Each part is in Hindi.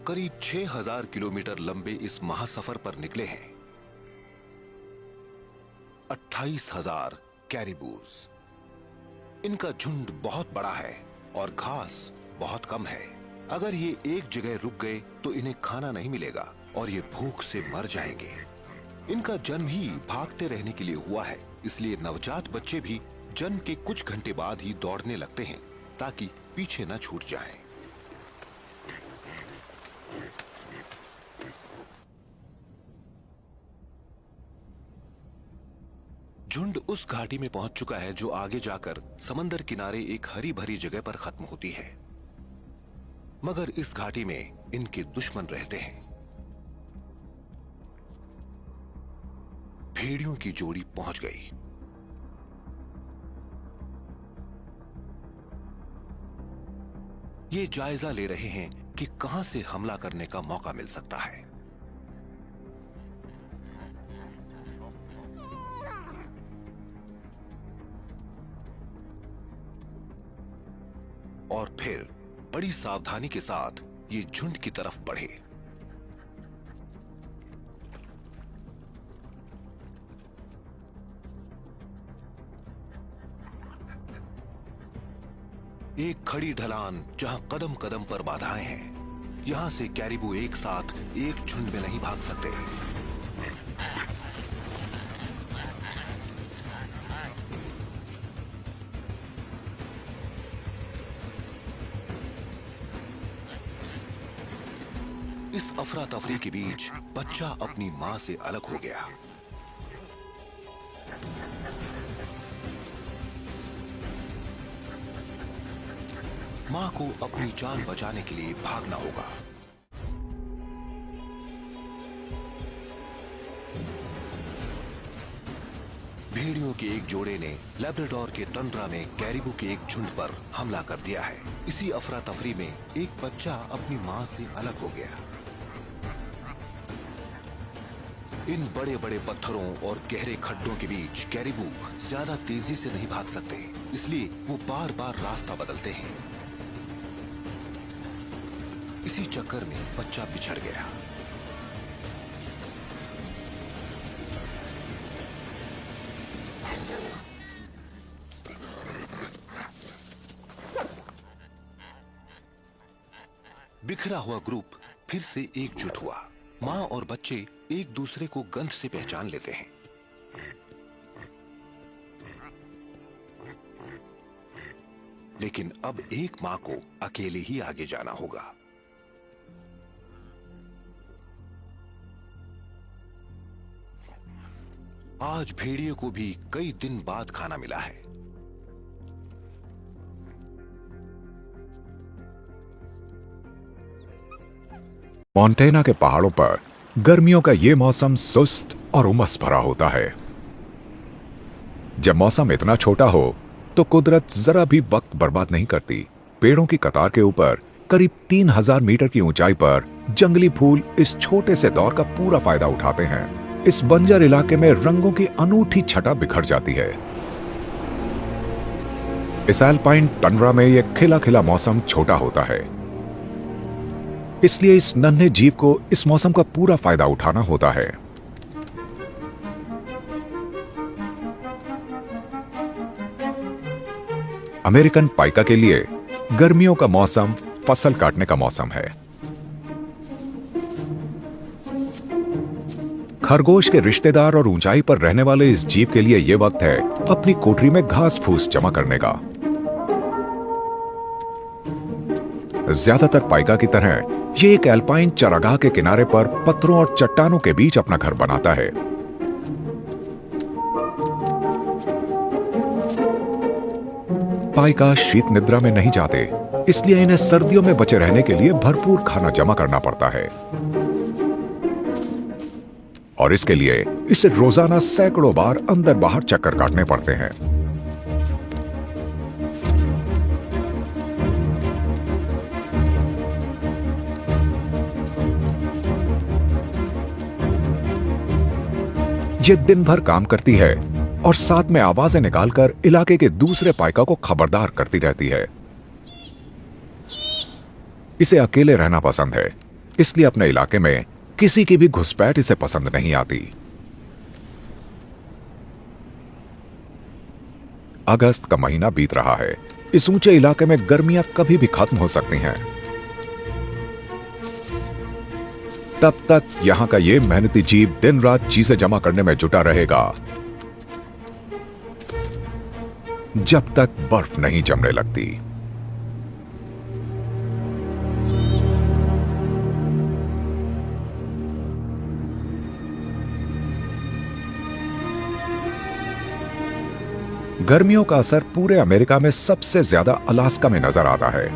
करीब 6000 किलोमीटर लंबे इस महासफर पर निकले हैं 28,000 कैरिबूस। इनका झुंड बहुत बड़ा है और घास बहुत कम है। अगर ये एक जगह रुक गए तो इन्हें खाना नहीं मिलेगा और ये भूख से मर जाएंगे। इनका जन्म ही भागते रहने के लिए हुआ है, इसलिए नवजात बच्चे भी जन्म के कुछ घंटे बाद ही दौड़ने लगते हैं ताकि पीछे न छूट जाएं। झुंड उस घाटी में पहुंच चुका है जो आगे जाकर समंदर किनारे एक हरी भरी जगह पर खत्म होती है। मगर इस घाटी में इनके दुश्मन रहते हैं। भेड़ियों की जोड़ी पहुंच गई। ये जायजा ले रहे हैं कि कहां से हमला करने का मौका मिल सकता है। और फिर बड़ी सावधानी के साथ ये झुंड की तरफ बढ़े। एक खड़ी ढलान जहां कदम कदम पर बाधाएं हैं। यहां से कैरिबू एक साथ एक झुंड में नहीं भाग सकते। इस अफरा तफरी के बीच बच्चा अपनी मां से अलग हो गया। मां को अपनी जान बचाने के लिए भागना होगा। भेड़ियों के एक जोड़े ने लैब्राडोर के टंड्रा में कैरिबू के एक झुंड पर हमला कर दिया है। इसी अफरा तफरी में एक बच्चा अपनी मां से अलग हो गया। इन बड़े बड़े पत्थरों और गहरे खड्डों के बीच कैरिबू ज्यादा तेजी से नहीं भाग सकते, इसलिए वो बार बार रास्ता बदलते हैं। इसी चक्कर में बच्चा बिछड़ गया। बिखरा हुआ ग्रुप फिर से एकजुट हुआ। मां और बच्चे एक दूसरे को गंध से पहचान लेते हैं। लेकिन अब एक मां को अकेले ही आगे जाना होगा। आज भेड़िए को भी कई दिन बाद खाना मिला है। मोंटेना के पहाड़ों पर गर्मियों का ये मौसम सुस्त और उमस भरा होता है। जब मौसम इतना छोटा हो तो कुदरत जरा भी वक्त बर्बाद नहीं करती। पेड़ों की कतार के ऊपर करीब 3000 मीटर की ऊंचाई पर जंगली फूल इस छोटे से दौर का पूरा फायदा उठाते हैं। इस बंजर इलाके में रंगों की अनूठी छटा बिखर जाती है। इस एल्पाइन टंड्रा में यह खिला खिला मौसम छोटा होता है, इसलिए इस नन्हे जीव को इस मौसम का पूरा फायदा उठाना होता है। अमेरिकन पाइका के लिए गर्मियों का मौसम फसल काटने का मौसम है। खरगोश के रिश्तेदार और ऊंचाई पर रहने वाले इस जीव के लिए यह वक्त है अपनी कोठरी में घास फूस जमा करने का। ज्यादातर पाइका की तरह ये एक एल्पाइन चरागाह के किनारे पर पत्थरों और चट्टानों के बीच अपना घर बनाता है। पाइका शीत निद्रा में नहीं जाते, इसलिए इन्हें सर्दियों में बचे रहने के लिए भरपूर खाना जमा करना पड़ता है और इसके लिए इसे रोजाना सैकड़ों बार अंदर बाहर चक्कर काटने पड़ते हैं। ये दिन भर काम करती है और साथ में आवाजें निकालकर इलाके के दूसरे पाइका को खबरदार करती रहती है। इसे अकेले रहना पसंद है, इसलिए अपने इलाके में किसी की भी घुसपैठ इसे पसंद नहीं आती। अगस्त का महीना बीत रहा है। इस ऊंचे इलाके में गर्मियां कभी भी खत्म हो सकती हैं। तब तक यहां का ये मेहनती जीव दिन रात चीजें जमा करने में जुटा रहेगा जब तक बर्फ नहीं जमने लगती। गर्मियों का असर पूरे अमेरिका में सबसे ज्यादा अलास्का में नजर आता है।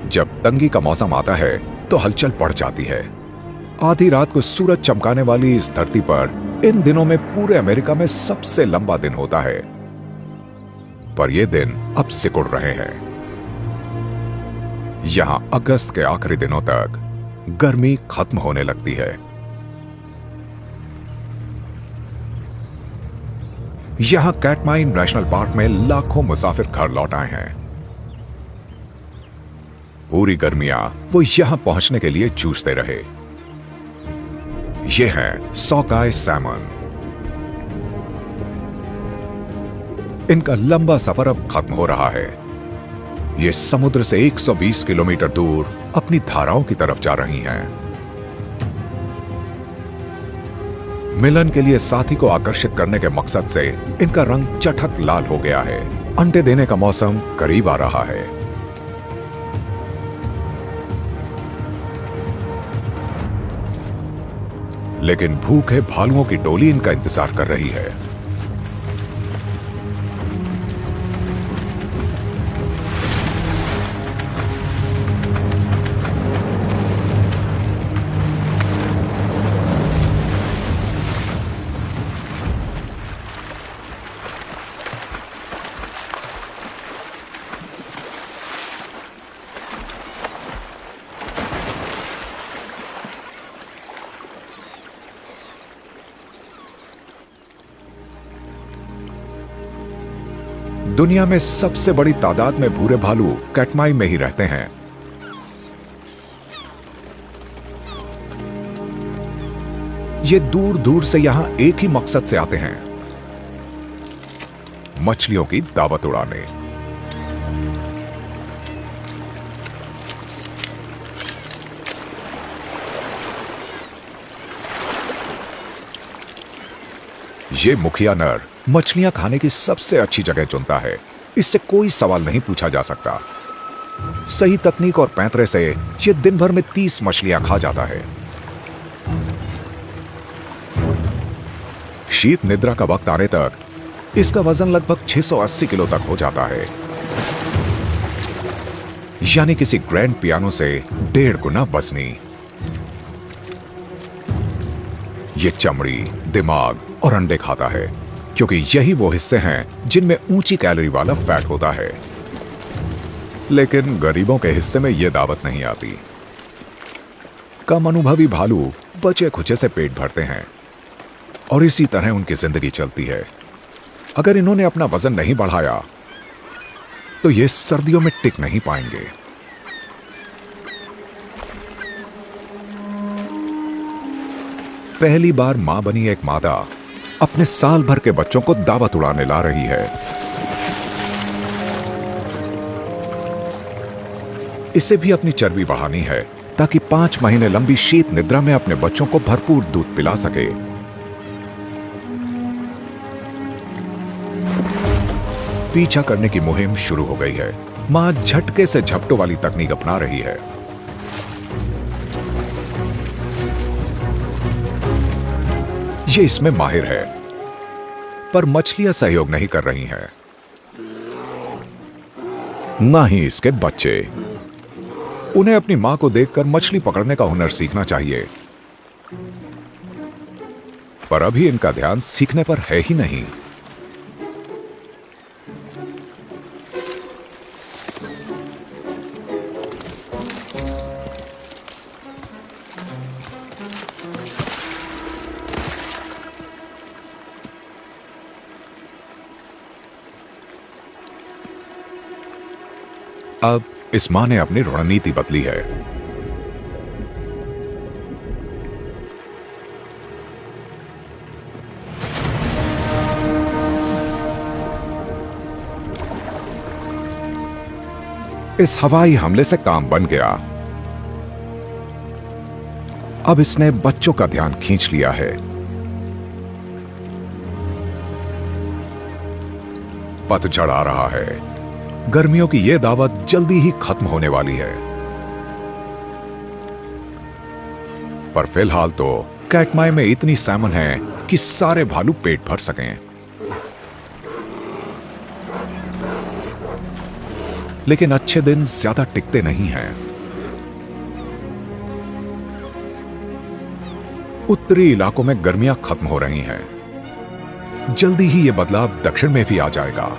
जब तंगी का मौसम आता है तो हलचल बढ़ जाती है। आधी रात को सूरज चमकाने वाली इस धरती पर इन दिनों में पूरे अमेरिका में सबसे लंबा दिन होता है। पर ये दिन अब सिकुड़ रहे हैं। यहां अगस्त के आखिरी दिनों तक गर्मी खत्म होने लगती है। यहां कैटमाइन नेशनल पार्क में लाखों मुसाफिर घर लौट आए हैं। पूरी गर्मियां वो यहां पहुंचने के लिए जूझते रहे। ये हैं सॉकाई सैमन। इनका लंबा सफर अब खत्म हो रहा है। ये समुद्र से 120 किलोमीटर दूर अपनी धाराओं की तरफ जा रही हैं। मिलन के लिए साथी को आकर्षित करने के मकसद से इनका रंग चटक लाल हो गया है। अंडे देने का मौसम करीब आ रहा है। लेकिन भूखे भालुओं की टोली इनका इंतजार कर रही है। दुनिया में सबसे बड़ी तादाद में भूरे भालू कैटमाई में ही रहते हैं। ये दूर दूर से यहां एक ही मकसद से आते हैं, मछलियों की दावत उड़ाने। ये मुखिया नर मछलियां खाने की सबसे अच्छी जगह चुनता है। इससे कोई सवाल नहीं पूछा जा सकता। सही तकनीक और पैंतरे से ये दिन भर में 30 मछलियां खा जाता है। शीत निद्रा का वक्त आने तक इसका वजन लगभग 680 किलो तक हो जाता है, यानी किसी ग्रैंड पियानो से 1.5 गुना वजनी। ये चमड़ी, दिमाग और अंडे खाता है, क्योंकि यही वो हिस्से हैं जिनमें ऊंची कैलोरी वाला फैट होता है। लेकिन गरीबों के हिस्से में यह दावत नहीं आती। कम अनुभवी भालू बचे खुचे से पेट भरते हैं और इसी तरह उनकी जिंदगी चलती है। अगर इन्होंने अपना वजन नहीं बढ़ाया तो ये सर्दियों में टिक नहीं पाएंगे। पहली बार मां बनी एक मादा अपने साल भर के बच्चों को दावत उड़ाने ला रही है। इसे भी अपनी चर्बी बढ़ानी है ताकि 5 महीने लंबी शीत निद्रा में अपने बच्चों को भरपूर दूध पिला सके। पीछा करने की मुहिम शुरू हो गई है। मां झटके से झपटों वाली तकनीक अपना रही है। ये इसमें माहिर है, पर मछलियां सहयोग नहीं कर रही हैं, ना ही इसके बच्चे। उन्हें अपनी मां को देखकर मछली पकड़ने का हुनर सीखना चाहिए, पर अभी इनका ध्यान सीखने पर है ही नहीं। अब इस मां ने अपनी रणनीति बदली है। इस हवाई हमले से काम बन गया। अब इसने बच्चों का ध्यान खींच लिया है। पतझड़ आ रहा है। गर्मियों की यह दावत जल्दी ही खत्म होने वाली है। पर फिलहाल तो कैटमाई में इतनी सैमन है कि सारे भालू पेट भर सकें। लेकिन अच्छे दिन ज्यादा टिकते नहीं हैं। उत्तरी इलाकों में गर्मियां खत्म हो रही हैं। जल्दी ही यह बदलाव दक्षिण में भी आ जाएगा।